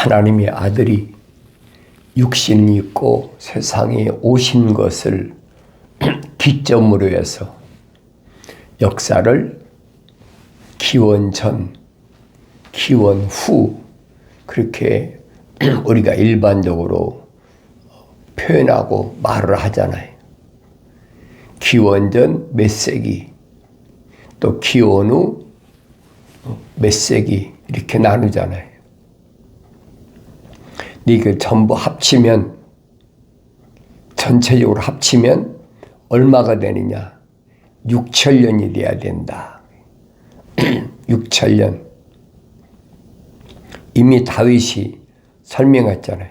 하나님의 아들이 육신이 있고 세상에 오신 것을 기점으로 해서 역사를 기원 전, 기원 후 그렇게 우리가 일반적으로 표현하고 말을 하잖아요. 기원 전 몇 세기, 또 기원 후 몇 세기 이렇게 나누잖아요. 이게 전부 합치면, 전체적으로 합치면 얼마가 되느냐? 6천년이 돼야 된다. 6천년. 이미 다윗이 설명했잖아요.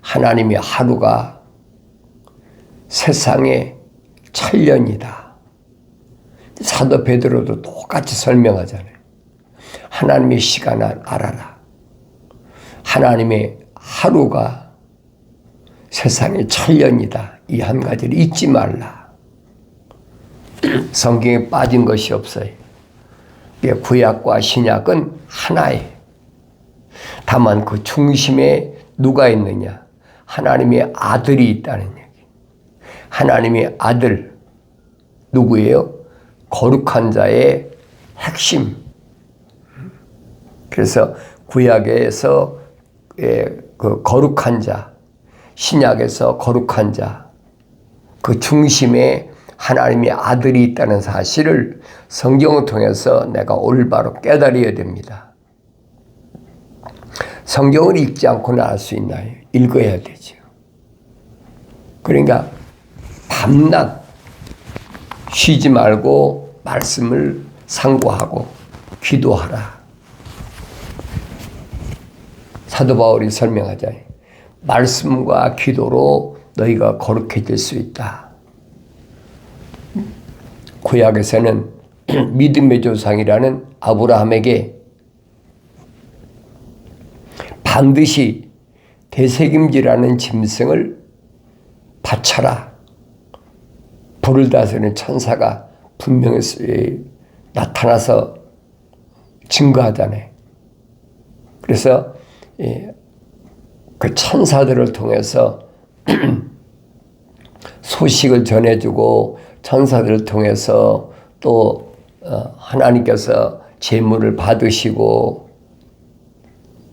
하나님의 하루가 세상의 천년이다. 사도 베드로도 똑같이 설명하잖아요. 하나님의 시간을 알아라. 하나님의 하루가 세상의 천년이다. 이 한 가지를 잊지 말라. 성경에 빠진 것이 없어요. 구약과 신약은 하나예요. 다만 그 중심에 누가 있느냐? 하나님의 아들이 있다는 얘기. 하나님의 아들 누구예요? 거룩한 자의 핵심. 그래서 구약에서 그 거룩한 자, 신약에서 거룩한 자, 그 중심에 하나님의 아들이 있다는 사실을 성경을 통해서 내가 올바로 깨달아야 됩니다. 성경을 읽지 않고는 알 수 있나요? 읽어야 되죠. 그러니까 밤낮 쉬지 말고 말씀을 상고하고 기도하라. 사도 바울이 설명하잖아요. 말씀과 기도로 너희가 거룩해질 수 있다. 구약에서는 믿음의 조상이라는 아브라함에게 반드시 대책임지라는 짐승을 바쳐라. 불을 다스리는 천사가 분명히 나타나서 증거하잖아요. 그래서 그 천사들을 통해서 소식을 전해주고 천사들을 통해서 또 하나님께서 제물을 받으시고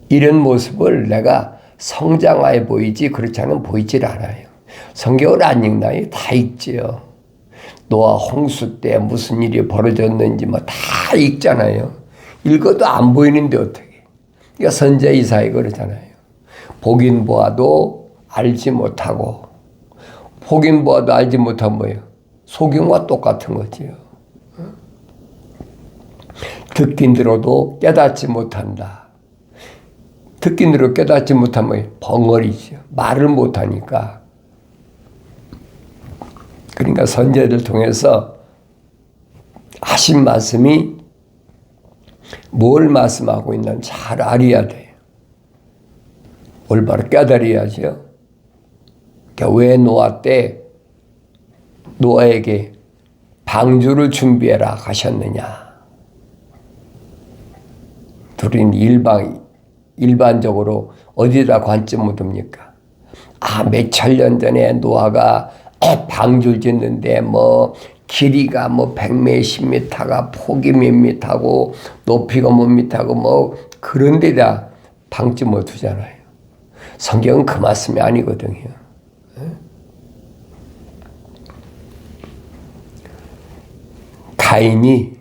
이런 모습을 내가 성장하여 보이지 그렇지 않으면 보이질 않아요. 성경을 안 읽나요? 다 읽지요. 노아 홍수 때 무슨 일이 벌어졌는지 뭐 다 읽잖아요. 읽어도 안 보이는데 어떻게? 그러니까 선지자 이사야 그러잖아요. 보긴 보아도 알지 못하고, 보긴 보아도 알지 못하면 뭐예요? 소경과 똑같은 거지요. 듣긴 들어도 깨닫지 못한다. 듣긴 들어 깨닫지 못하면 벙어리죠. 말을 못하니까. 그러니까 선지자를 통해서 하신 말씀이 뭘 말씀하고 있는지 잘 알아야 돼요. 올바로 깨달아야죠. 그러니까 왜 노아 때 노아에게 방주를 준비해라 하셨느냐. 둘은 일반적으로 어디다 관점을 둡니까? 몇 천년 전에 노아가 방주를 짓는데 뭐 길이가 뭐 100몇십 미터가 폭이 몇 미터고 높이가 몇 미터고 뭐 그런 데다 방점을 두잖아요. 성경은 그 말씀이 아니거든요. 가인이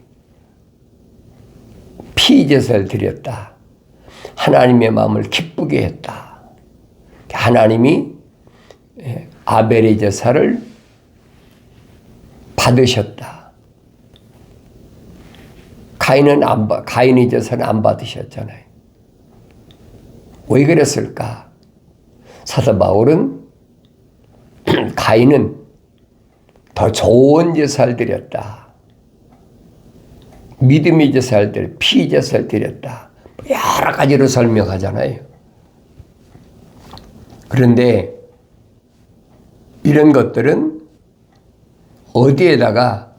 피제사를 드렸다. 하나님의 마음을 기쁘게 했다. 하나님이 아벨의 제사를 받으셨다. 가인의 제사는 안 받으셨잖아요. 왜 그랬을까? 사도 바울은 가인은 더 좋은 제사를 드렸다. 믿음의 제사를 드렸다. 피 제사를 드렸다. 여러 가지로 설명하잖아요. 그런데 이런 것들은 어디에다가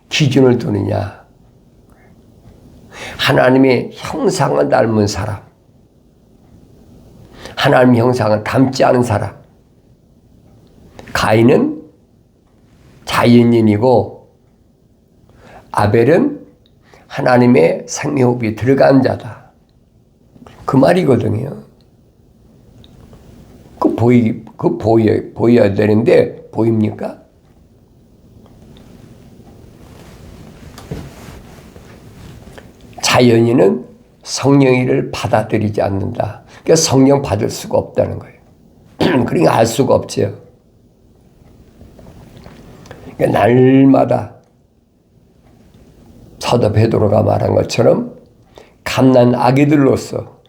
기준을 두느냐? 하나님의 형상을 닮은 사람. 하나님의 형상을 닮지 않은 사람. 가인은 자연인이고 아벨은 하나님의 생명호흡이 들어간 자다. 그 말이거든요. 보여야 되는데 보입니까? 자연인은 성령이를 받아들이지 않는다. 그러니까 성령 받을 수가 없다는 거예요. 그러니까 알 수가 없죠. 그러니까 날마다 사도 베드로가 말한 것처럼 갓난 아기들로서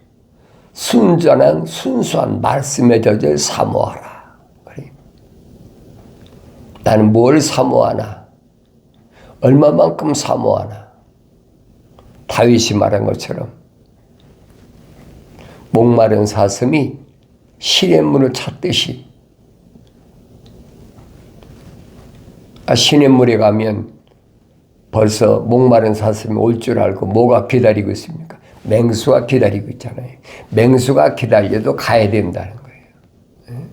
순전한 순수한 말씀의 젖을 사모하라. 그래. 나는 뭘 사모하나? 얼마만큼 사모하나? 다윗이 말한 것처럼 목마른 사슴이 시냇물을 찾듯이 시냇물에 가면 벌써 목마른 사슴이 올 줄 알고 뭐가 기다리고 있습니까? 맹수가 기다리고 있잖아요. 맹수가 기다려도 가야 된다는 거예요.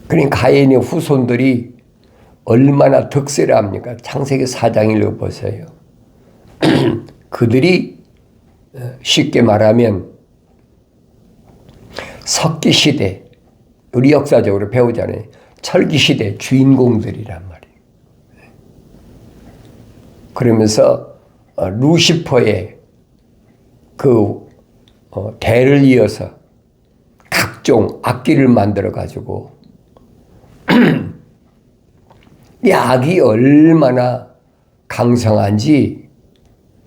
그러니까 가인의 후손들이 얼마나 득세를 합니까? 창세기 4장 읽어보세요. 그들이 쉽게 말하면 석기시대, 우리 역사적으로 배우잖아요. 철기시대 주인공들이란 말이에요. 그러면서 루시퍼의 그 대를 이어서 각종 악기를 만들어 가지고 이 악이 얼마나 강성한지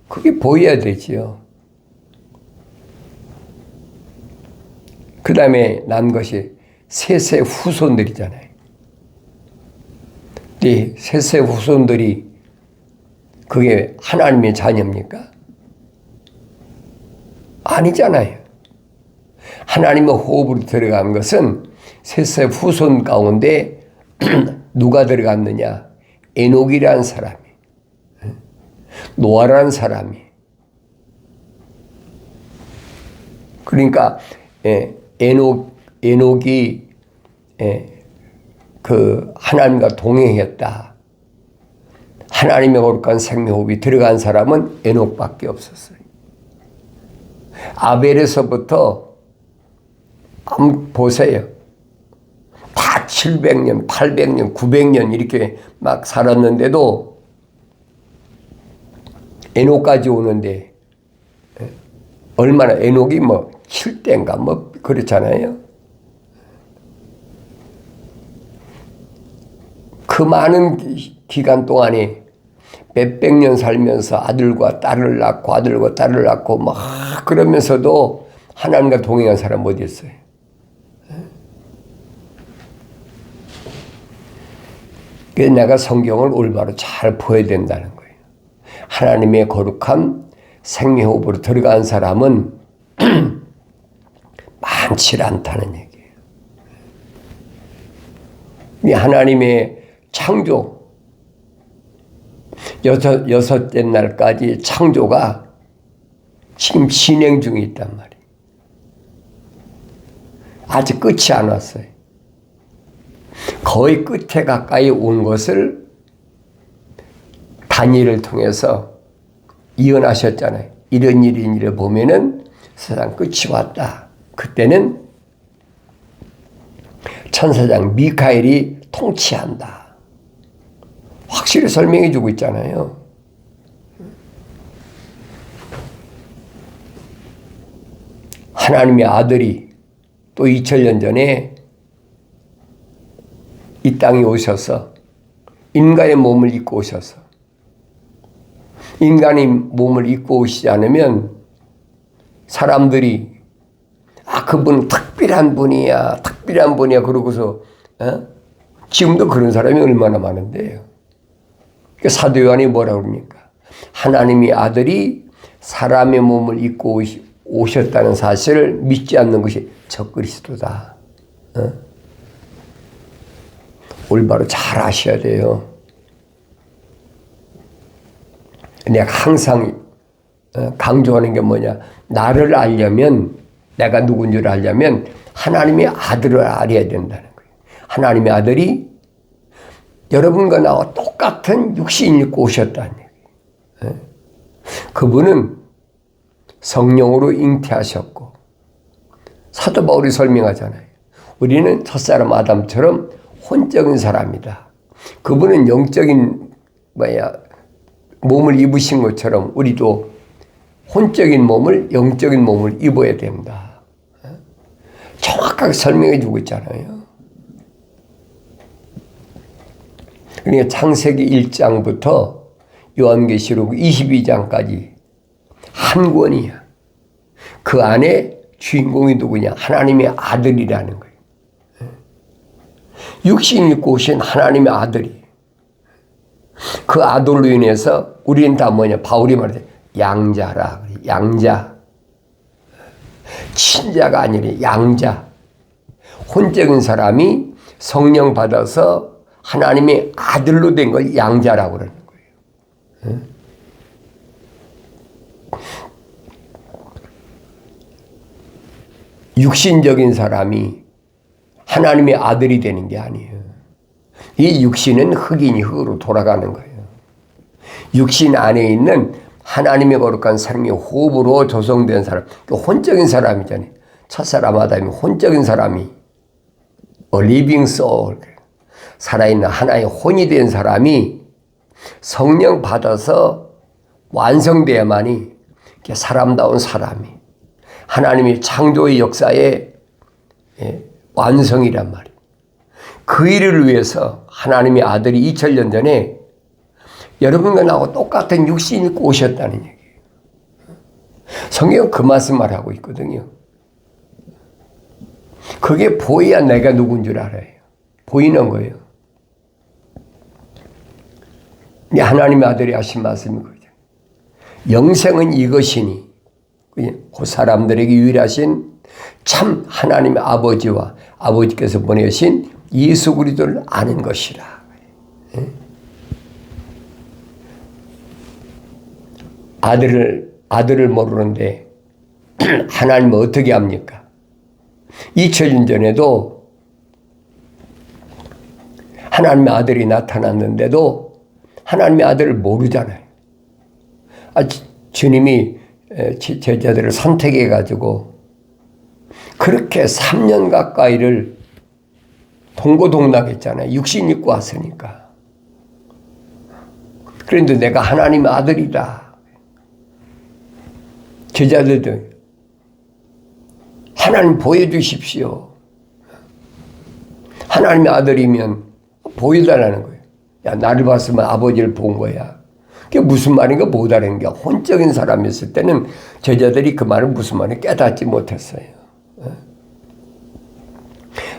그게 보여야 되지요. 그 다음에 난 것이 셋의 후손들이잖아요. 이 셋의 후손들이 그게 하나님의 자녀입니까? 아니잖아요. 하나님의 호흡으로 들어간 것은 셋의 후손 가운데 누가 들어갔느냐? 에녹이라는 사람이, 노아라는 사람이. 그러니까 에녹이 그 하나님과 동행했다. 하나님의 거룩한 생명호흡이 들어간 사람은 에녹밖에 없었어요. 아벨에서부터 한번 보세요. 다 700년, 800년, 900년 이렇게 막 살았는데도 에녹까지 오는데 얼마나 에녹이 뭐 7대인가 뭐 그렇잖아요. 그 많은 기간 동안에 몇백 년 살면서 아들과 딸을 낳고 막 그러면서도 하나님과 동행한 사람 어디 있어요? 그래서 내가 성경을 올바로 잘 보여야 된다는 거예요. 하나님의 거룩한 생명호흡으로 들어간 사람은 많지 않다는 얘기예요. 이 하나님의 창조, 여섯째 날까지 창조가 지금 진행 중에 있단 말이에요. 아직 끝이 안 왔어요. 거의 끝에 가까이 온 것을 다니엘을 통해서 예언하셨잖아요. 이런 일을 보면은 세상 끝이 왔다. 그때는 천사장 미카엘이 통치한다. 확실히 설명해 주고 있잖아요. 하나님의 아들이 또 2000년 전에 이 땅에 오셔서 인간의 몸을 입고 오셔서 인간의 몸을 입고 오시지 않으면 사람들이 그분은 특별한 분이야 그러고서 지금도 그런 사람이 얼마나 많은데요. 그러니까 사도 요한이 뭐라고 그럽니까? 하나님의 아들이 사람의 몸을 입고 오셨다는 사실을 믿지 않는 것이 적그리스도다. 올바로 잘 아셔야 돼요. 내가 항상 강조하는 게 뭐냐? 나를 알려면, 내가 누군지를 알려면 하나님의 아들을 알아야 된다는 거예요. 하나님의 아들이 여러분과 나와 똑같은 육신을 입고 오셨다는 얘기예요. 그분은 성령으로 잉태하셨고, 사도 바울이 설명하잖아요. 우리는 첫사람 아담처럼 혼적인 사람이다. 그분은 영적인 몸을 입으신 것처럼 우리도 혼적인 몸을, 영적인 몸을 입어야 된다. 정확하게 설명해 주고 있잖아요. 그러니까 창세기 1장부터 요한계시록 22장까지 한 권이야. 그 안에 주인공이 누구냐? 하나님의 아들이라는 거예요. 육신 입고 오신 하나님의 아들이. 그 아들로 인해서 우리는 다 뭐냐? 바울이 말해 양자라. 양자. 친자가 아니라 양자. 혼적인 사람이 성령 받아서 하나님의 아들로 된 걸 양자라고 그러는 거예요. 육신적인 사람이 하나님의 아들이 되는 게 아니에요. 이 육신은 흙이니 흙으로 돌아가는 거예요. 육신 안에 있는 하나님의 거룩한 사람이 호흡으로 조성된 사람, 혼적인 사람이잖아요. 첫사람 아담이 혼적인 사람이 A living soul, 살아있는 하나의 혼이 된 사람이 성령 받아서 완성돼야만이 사람다운 사람이 하나님의 창조의 역사의 완성이란 말이에요. 그 일을 위해서 하나님의 아들이 2000년 전에 여러분과 나하고 똑같은 육신을 입고 오셨다는 얘기예요. 성경은 그 말씀을 하고 있거든요. 그게 보여야 내가 누군 줄 알아요. 보이는 거예요. 하나님의 아들이 하신 말씀이 그거죠. 영생은 이것이니, 그 사람들에게 유일하신 참 하나님의 아버지와 아버지께서 보내신 예수 그리스도를 아는 것이라. 아들을 모르는데 하나님은 어떻게 합니까? 2000년 전에도 하나님의 아들이 나타났는데도 하나님의 아들을 모르잖아요. 주님이 제자들을 선택해 가지고 그렇게 3년 가까이를 동고동락했잖아요. 육신 입고 왔으니까. 그런데 내가 하나님의 아들이다. 제자들도 하나님 보여주십시오. 하나님의 아들이면 보여달라는 거예요. 야, 나를 봤으면 아버지를 본 거야. 그게 무슨 말인가 못 알아는 게 혼적인 사람이었을 때는 제자들이 그 말은 무슨 말인지 깨닫지 못했어요.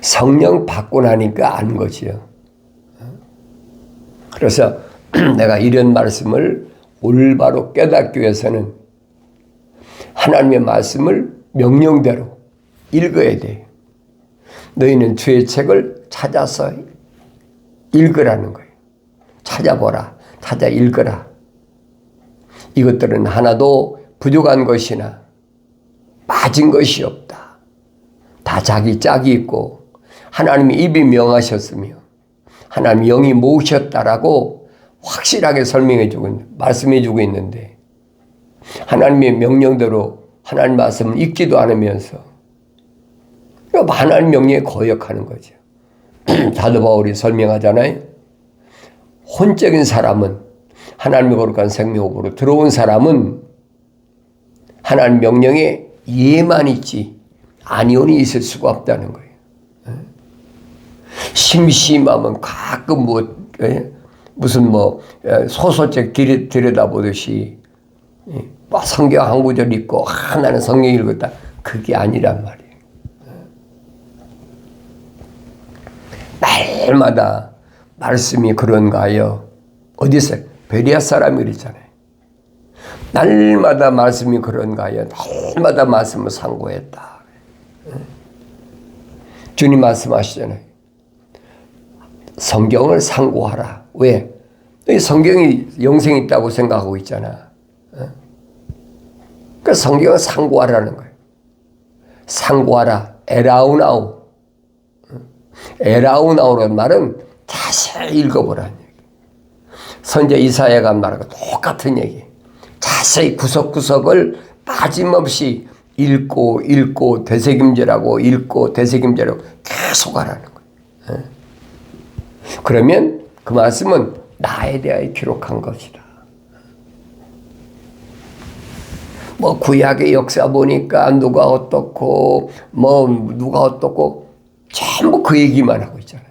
성령 받고 나니까 안 거지요. 그래서 내가 이런 말씀을 올바로 깨닫기 위해서는 하나님의 말씀을 명령대로 읽어야 돼요. 너희는 주의 책을 찾아서 읽으라는 거예요. 찾아보라. 찾아 읽어라. 이것들은 하나도 부족한 것이나 빠진 것이 없다. 다 자기 짝이 있고 하나님의 입이 명하셨으며 하나님 영이 모으셨다라고 확실하게 설명해주고 말씀해주고 있는데 하나님의 명령대로 하나님 말씀을 읽지도 않으면서 하나님 명령에 거역하는 거죠. 사도 바울이 설명하잖아요. 혼적인 사람은 하나님의 거룩한 생명으로 들어온 사람은 하나님 명령에 예만 있지 아니온이 있을 수가 없다는 거예요. 심심하면 가끔 무슨 소설책 들여다보듯이 성경 한 구절 읽고 나는 성경 읽었다. 그게 아니란 말이에요. 날마다 말씀이 그런가 하여 어디서 베레아 사람이 그랬잖아요. 날마다 말씀이 그런가 하여 날마다 말씀을 상고했다. 주님 말씀하시잖아요. 성경을 상고하라. 왜? 성경이 영생이 있다고 생각하고 있잖아. 그 성경은 상고하라는 거예요. 상고하라. 에라우나우. 에라우나우라는 말은 자세히 읽어보라는 얘기. 선제 이사야가 말하고 똑같은 얘기. 자세히 구석구석을 빠짐없이 읽고 되새김질하고 읽고 되새김질하고 계속 하라는 거예요. 그러면 그 말씀은 나에 대하여 기록한 것이다. 뭐 구약의 역사 보니까 누가 어떻고 뭐 누가 어떻고 전부 그 얘기만 하고 있잖아요.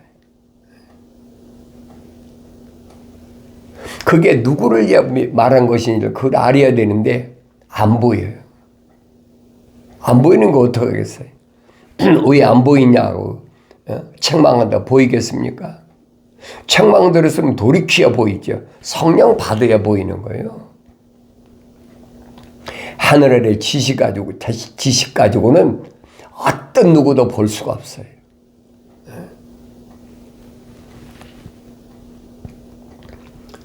그게 누구를 말한 것인지 그걸 알아야 되는데 안 보여요. 안 보이는 거 어떻게 하겠어요? 왜 안 보이냐고 책망한다 보이겠습니까? 책망 들었으면 돌이켜야 보이죠. 성령 받아야 보이는 거예요. 하늘 아래 지식 가지고는 어떤 누구도 볼 수가 없어요.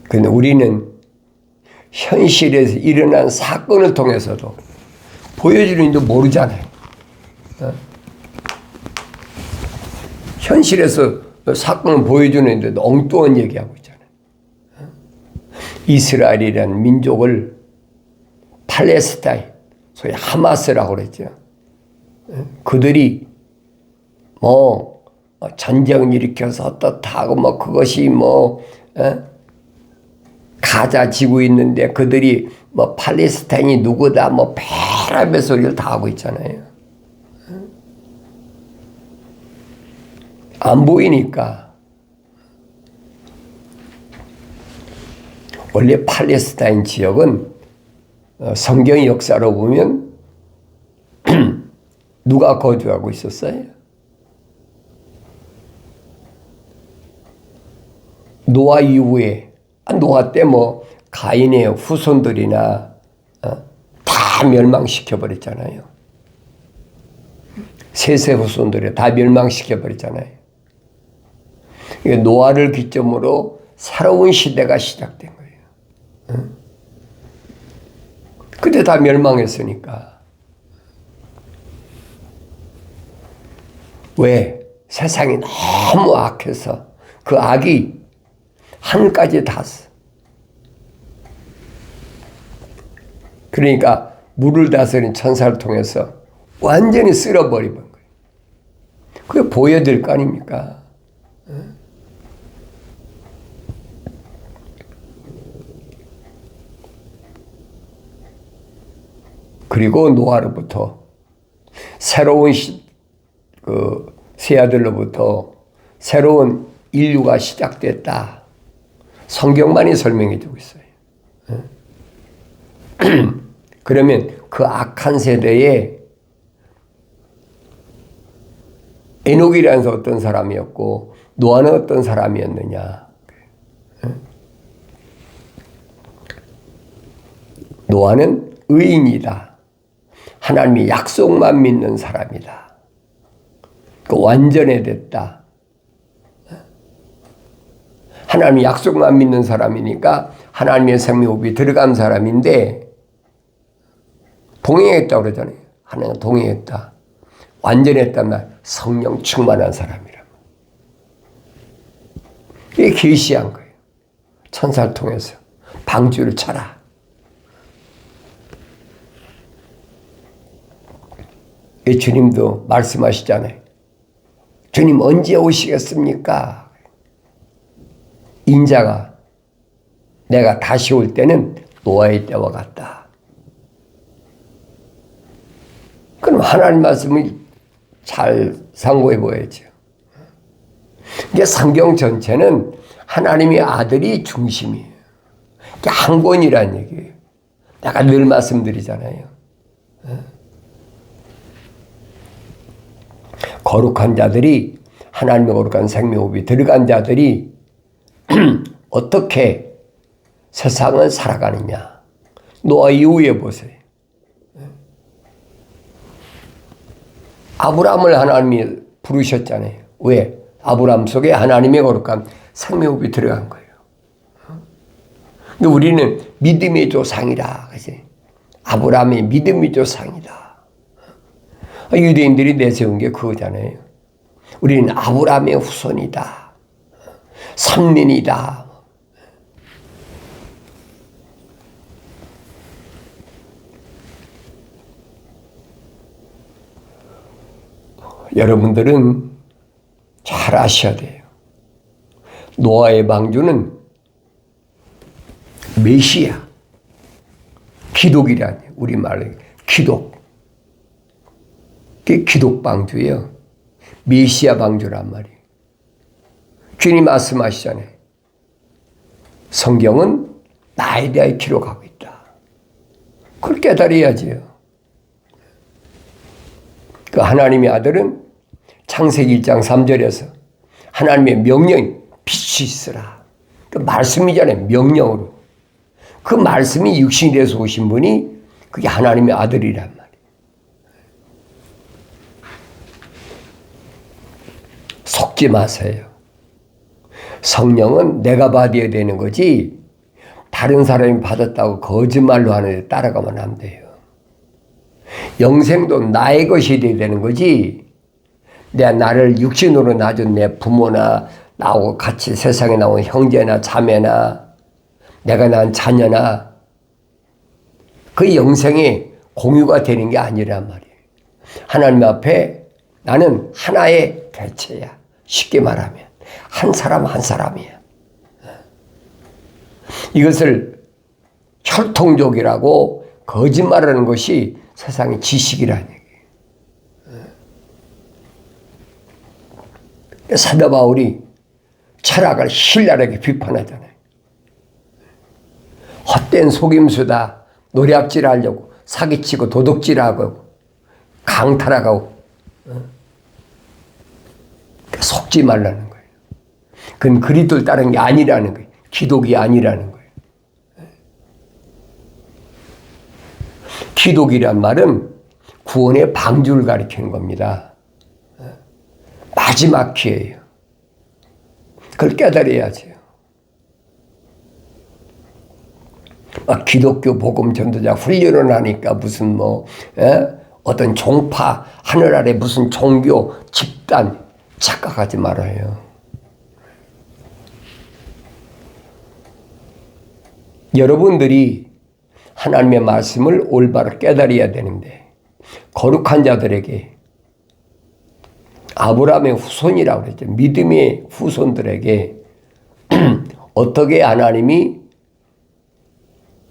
그런데 우리는 현실에서 일어난 사건을 통해서도 보여주는 줄 모르잖아요. 현실에서 사건을 보여주는데도 엉뚱한 얘기하고 있잖아요. 이스라엘이라는 민족을 팔레스타인, 소위 하마스라고 그랬죠. 그들이 뭐 전쟁 일으켜서 어떻다고 뭐 그것이 뭐 가자 지고 있는데 그들이 뭐 팔레스타인이 누구다 뭐 별의별 소리를 다 하고 있잖아요. 안 보이니까. 원래 팔레스타인 지역은 성경 역사로 보면 누가 거주하고 있었어요? 노아 이후에 노아 때 뭐 가인의 후손들이나 다 멸망시켜 버렸잖아요. 셋의 후손들이 다 멸망시켜 버렸잖아요. 노아를 기점으로 새로운 시대가 시작된 거예요. 그때 다 멸망했으니까. 왜? 세상이 너무 악해서 그 악이 하늘까지 닿았어. 그러니까 물을 다스린 천사를 통해서 완전히 쓸어버린 거예요. 그게 보여드릴 거 아닙니까? 그리고 노아로부터 새로운 새 아들로부터 새로운 인류가 시작됐다. 성경만이 설명해 주고 있어요. 그러면 그 악한 세대에 에녹이라는 어떤 사람이었고 노아는 어떤 사람이었느냐. 노아는 의인이다. 하나님의 약속만 믿는 사람이다. 완전해졌다. 하나님의 약속만 믿는 사람이니까 하나님의 생명호흡이 들어간 사람인데 동행했다고 그러잖아요. 하나님 동행했다. 완전했단 말, 성령 충만한 사람이라고. 이게 계시한 거예요. 천사를 통해서 방주를 쳐라. 주님도 말씀하시잖아요. 주님 언제 오시겠습니까? 인자가 내가 다시 올 때는 노아의 때와 같다. 그럼 하나님 말씀을 잘 상고해 보야죠. 이게 성경 전체는 하나님의 아들이 중심이에요. 이게 한 권이라는 얘기예요. 내가 늘 말씀드리잖아요. 거룩한 자들이 하나님의 거룩한 생명호흡이 들어간 자들이 어떻게 세상을 살아가느냐. 노아 이후에 보세요. 아브라함을 하나님이 부르셨잖아요. 왜? 아브라함 속에 하나님의 거룩한 생명호흡이 들어간 거예요. 근데 우리는 믿음의 조상이라. 그치? 아브라함의 믿음의 조상이다. 유대인들이 내세운 게 그거잖아요. 우리는 아브라함의 후손이다. 삼린이다. 여러분들은 잘 아셔야 돼요. 노아의 방주는 메시아, 기독이라니, 우리말로 기독. 그게 기독 방주예요. 메시아 방주란 말이에요. 주님 말씀하시잖아요. 성경은 나에 대하여 기록하고 있다. 그걸 깨달아야지요. 그 하나님의 아들은 창세기 1장 3절에서 하나님의 명령이 빛이 있으라. 그 말씀이잖아요. 명령으로. 그 말씀이 육신이 돼서 오신 분이 그게 하나님의 아들이란 말이에요. 속지 마세요. 성령은 내가 받아야 되는 거지 다른 사람이 받았다고 거짓말로 하는데 따라가면 안 돼요. 영생도 나의 것이 돼야 되는 거지 나를 육신으로 낳아준 내 부모나 나하고 같이 세상에 나온 형제나 자매나 내가 낳은 자녀나 그 영생의 공유가 되는 게 아니란 말이에요. 하나님 앞에 나는 하나의 개체야. 쉽게 말하면 한 사람 한 사람이야. 이것을 혈통족이라고 거짓말하는 것이 세상의 지식이라는 얘기예요. 사도 바울이 철학을 신랄하게 비판하잖아요. 헛된 속임수다. 노략질하려고 사기치고 도둑질하고 강탈하고 속지 말라는 거예요. 그건 그리스도를 따르는 게 아니라는 거예요. 기독이 아니라는 거예요. 기독이란 말은 구원의 방주를 가리키는 겁니다. 마지막 기회예요. 그걸 깨달아야지요. 기독교 복음 전도자 훈련을 하니까 무슨 어떤 종파 하늘 아래 무슨 종교 집단 착각하지 말아요. 여러분들이 하나님의 말씀을 올바로 깨달아야 되는데 거룩한 자들에게 아브라함의 후손이라고 그랬죠. 믿음의 후손들에게 어떻게 하나님이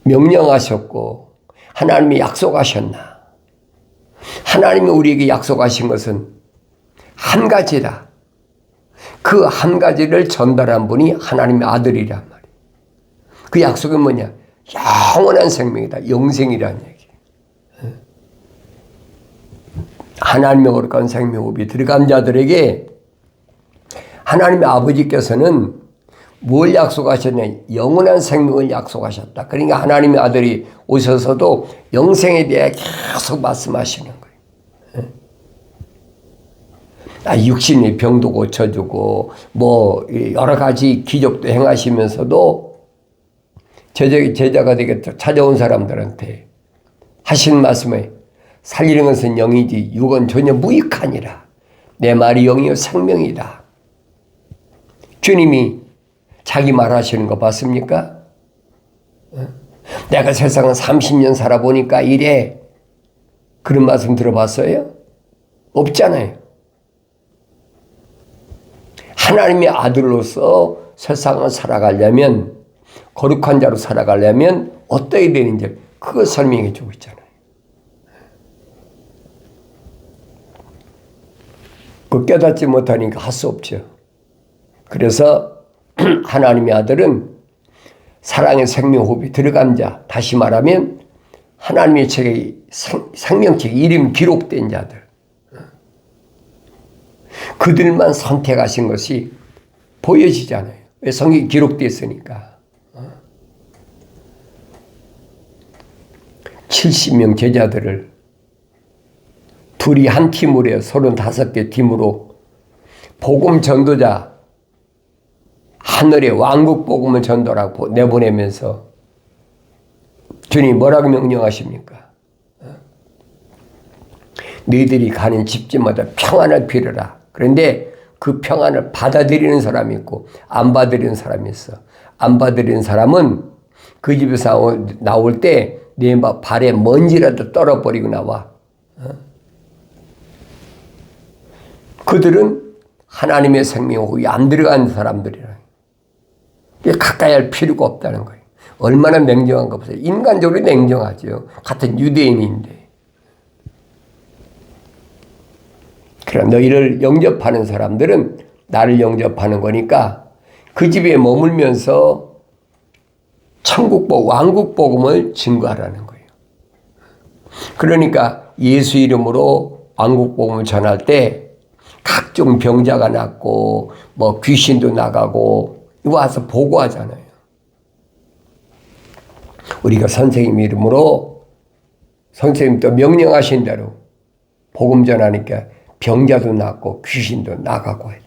명령하셨고 하나님이 약속하셨나. 하나님이 우리에게 약속하신 것은 한 가지다. 그 한 가지를 전달한 분이 하나님의 아들이란 말이에요. 그 약속은 뭐냐? 영원한 생명이다. 영생이라는 얘기. 하나님의 거룩한 생명호흡이 들어간 자들에게 하나님의 아버지께서는 뭘 약속하셨냐? 영원한 생명을 약속하셨다. 그러니까 하나님의 아들이 오셔서도 영생에 대해 계속 말씀하시는 거예요. 육신의 병도 고쳐주고 여러 가지 기적도 행하시면서도 제자가 되겠다 찾아온 사람들한테 하신 말씀에 살리는 것은 영이지 육은 전혀 무익하니라. 내 말이 영이요 생명이다. 주님이 자기 말하시는 거 봤습니까? 내가 세상은 30년 살아보니까 이래. 그런 말씀 들어봤어요? 없잖아요. 하나님의 아들로서 세상을 살아가려면 거룩한 자로 살아가려면 어떠해야 되는지 그걸 설명해 주고 있잖아요. 그 깨닫지 못하니까 할 수 없죠. 그래서 하나님의 아들은 사랑의 생명호흡이 들어간 자, 다시 말하면 하나님의 책에 생명책 이름 기록된 자들, 그들만 선택하신 것이 보여지잖아요. 왜? 성경이 기록되어 있으니까. 70명 제자들을 둘이 한 팀으로 해요. 35개 팀으로 복음 전도자 하늘의 왕국 복음을 전도라고 내보내면서 주님 뭐라고 명령하십니까? 너희들이 가는 집집마다 평안을 빌어라. 그런데 그 평안을 받아들이는 사람이 있고 안 받아들이는 사람이 있어. 안 받아들이는 사람은 그 집에서 나올 때 내 발에 먼지라도 떨어버리고 나와. 그들은 하나님의 생명 호흡이 안 들어간 사람들이라. 가까이 할 필요가 없다는 거예요. 얼마나 냉정한가 보세요. 인간적으로 냉정하죠. 같은 유대인인데. 그럼 너희를 영접하는 사람들은 나를 영접하는 거니까 그 집에 머물면서 천국복, 왕국복음을 증거하라는 거예요. 그러니까 예수 이름으로 왕국복음을 전할 때 각종 병자가 낫고 뭐 귀신도 나가고 와서 보고하잖아요. 우리가 선생님 이름으로 선생님 또 명령하신 대로 복음 전하니까 병자도 낫고 귀신도 나가고 해요.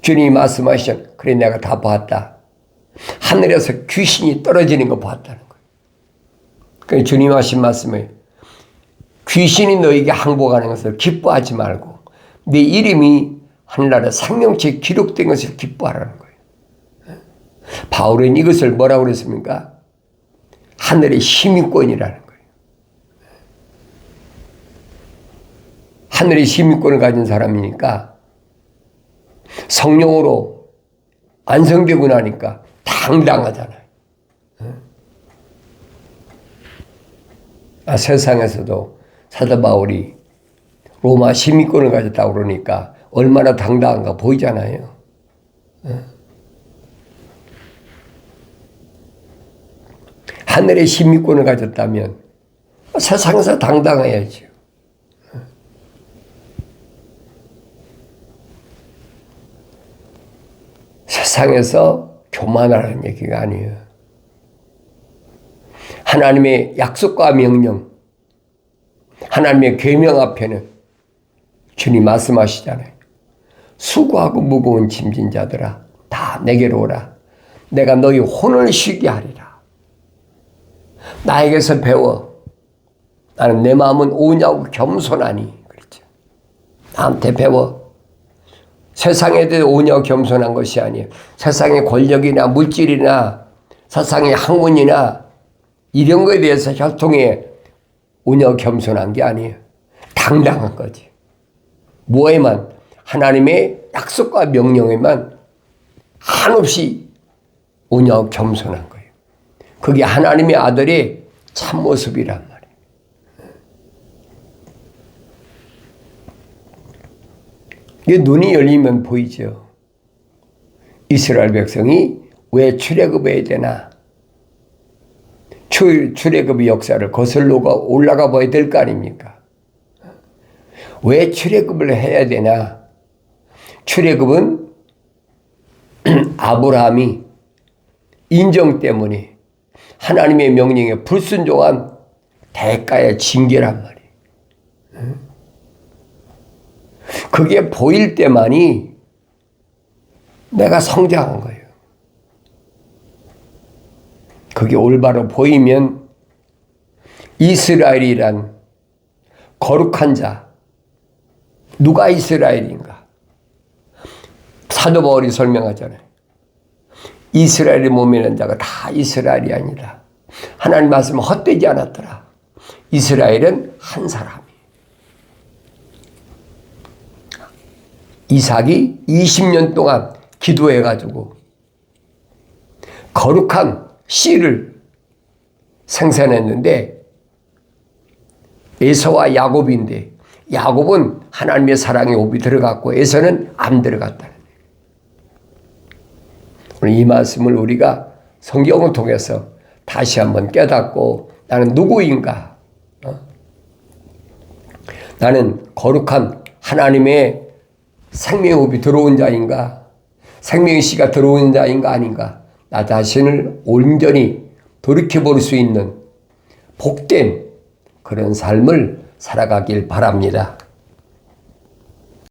주님이 말씀하시죠. 그래 내가 다 봤다. 하늘에서 귀신이 떨어지는 거 봤다는 거예요. 그러니까 주님 하신 말씀을 귀신이 너에게 항복하는 것을 기뻐하지 말고 네 이름이 하늘나라 생명책에 기록된 것을 기뻐하라는 거예요. 바울은 이것을 뭐라고 그랬습니까? 하늘의 시민권이라는 거예요. 하늘의 시민권을 가진 사람이니까 성령으로 완성되고 나니까 당당하잖아요. 세상에서도 사도 바울이 로마 시민권을 가졌다고 그러니까 얼마나 당당한가 보이잖아요. 하늘의 시민권을 가졌다면 세상에서 당당해야죠. 세상에서 교만하라는 얘기가 아니에요. 하나님의 약속과 명령, 하나님의 계명 앞에는 주님 말씀하시잖아요. 수고하고 무거운 짐진 자들아 다 내게로 오라. 내가 너희 혼을 쉬게 하리라. 나에게서 배워. 나는 내 마음은 오냐고 겸손하니. 그렇죠. 나한테 배워. 세상에 대해 오냐고 겸손한 것이 아니에요. 세상의 권력이나 물질이나 세상의 학문이나 이런 거에 대해서 혈통에 오냐고 겸손한 게 아니에요. 당당한 거지. 뭐에만 하나님의 약속과 명령에만 한없이 오냐고 겸손한 거예요. 그게 하나님의 아들의 참모습이란 말이에요. 이게 눈이 열리면 보이죠. 이스라엘 백성이 왜 출애굽해야 되나? 출애굽의 역사를 거슬러 올라가 봐야 될 거 아닙니까? 왜 출애굽을 해야 되나? 출애굽은 아브라함이 인정 때문에 하나님의 명령에 불순종한 대가의 징계란 말이에요. 그게 보일 때만이 내가 성장한 거예요. 그게 올바로 보이면 이스라엘이란 거룩한 자, 누가 이스라엘인가? 사도 바울이 설명하잖아요. 이스라엘의 몸에 있는 자가 다 이스라엘이 아니라 하나님 말씀은 헛되지 않았더라. 이스라엘은 한 사람이에요. 이삭이 20년 동안 기도해가지고 거룩한 씨를 생산했는데 에서와 야곱인데 야곱은 하나님의 사랑의 옵이 들어갔고 에서는 안 들어갔다는 거예요. 오늘 이 말씀을 우리가 성경을 통해서 다시 한번 깨닫고 나는 누구인가? 나는 거룩한 하나님의 생명의 옵이 들어온 자인가? 생명의 씨가 들어온 자인가 아닌가? 나 자신을 온전히 돌이켜볼 수 있는 복된 그런 삶을 살아가길 바랍니다.